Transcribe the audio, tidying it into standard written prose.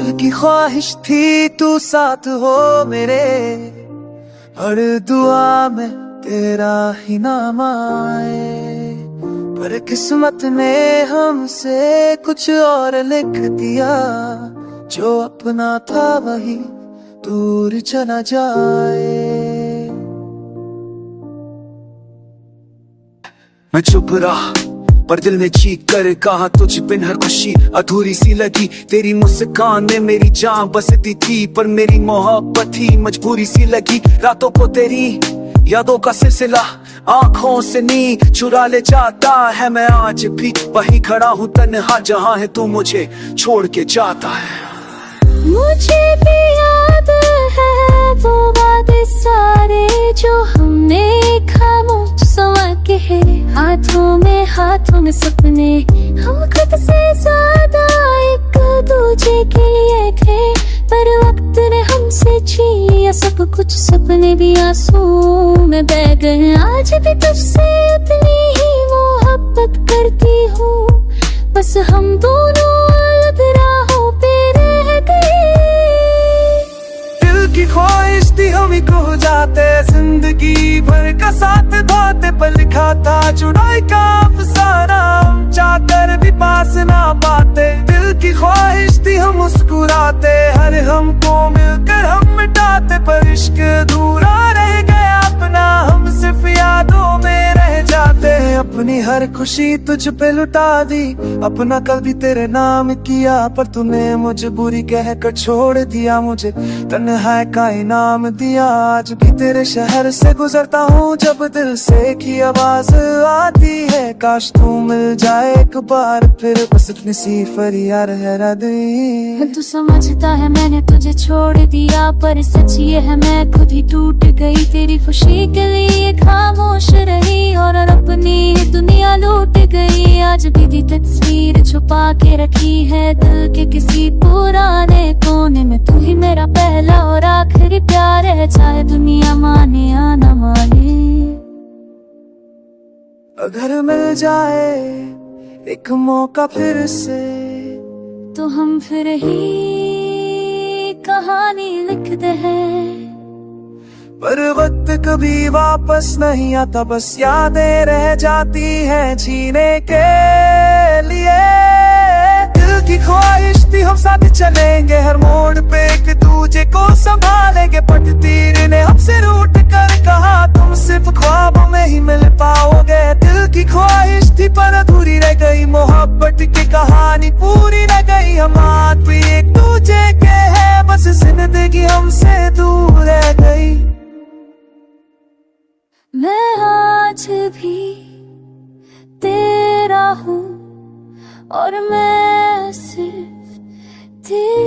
दिल की ख्वाहिश थी तू साथ हो मेरे, हर दुआ में तेरा ही नाम आए। पर किस्मत ने हमसे कुछ और लिख दिया, जो अपना था वही दूर चला जाए। मैं चुप रहा पर दिल ने चीख कर कहा, तुझ बिन हर खुशी अधूरी सी लगी। तेरी मुस्कान में मेरी जान बसती थी, पर मेरी मोहब्बत ही मजबूरी सी लगी। रातों को तेरी यादों का सिलसिला आंखों से नींद चुरा ले जाता है। मैं आज भी वहीं खड़ा हूँ तन्हा, जहाँ है तू मुझे छोड़ के जाता है। मुझे भी याद है वो वादे सारे जो हमने खामोश संवर के है। हाथों में सपने हम खुद से ज्यादा एक दूजे के लिए थे, पर वक्त ने हमसे छीन लिया सब कुछ। सपने भी आंसू में बह गए। आज भी तुझसे इतनी ही मोहब्बत करती हूँ, बस हम दोनों अलग राहों पे रह गए। दिल की ख्वाहिश थी हम ही खो जाते, जिंदगी भर का साथ धोते पर लिखा था जुदाई का अफसाना, हम चाहकर भी पास ना पाते। दिल की ख्वाहिश थी हम मुस्कुराते, हर हमको मिलकर हम मिटाते, पर इश्क अधूरा रह गया अपना, हम सिर्फ यादों में रह जाते। अपनी हर खुशी तुझ पे लुटा दी, अपना कल भी तेरे नाम किया, पर तूने मजबूरी कह कर छोड़ दिया मुझे, तन्हाई का इनाम दिया। आज भी तेरे शहर से गुजरता हूँ जब दिल से की आवाज आती है, काश तू मिल जाए एक बार फिर, बस इतनी सी फरियाद है दी। तू समझता है मैंने तुझे छोड़ दिया, पर सच ये है मैं खुद ही टूट गई। तेरी खुशी के लिए खामोश रही और अपनी दुनिया लूट गई। आज भी तस्वीर छुपा के रखी है दिल के किसी पुराने कोने में। तू ही मेरा पहला और आखिरी प्यार है, चाहे दुनिया माने या न माने। अगर मिल जाए एक मौका फिर से, तो हम फिर ही कहानी लिखते हैं। पर वक्त कभी वापस नहीं आता, बस यादें रह जाती हैं जीने के लिए। दिल की ख्वाहिश थी हम साथ चलेंगे, हर मोड़ पे एक दूजे को संभालेंगे, पर तीर ने हमसे रूठ कर कहा तुम सिर्फ ख्वाबों में ही मिल पाओगे। दिल की ख्वाहिश थी पर अधूरी रह गई, मोहब्बत की कहानी पूरी रह गई। हम आज भी एक दूजे के हैं, बस जिंदगी हमसे दूर रह गई। मैं आज भी तेरा हूँ और मैं सिर्फ तेरा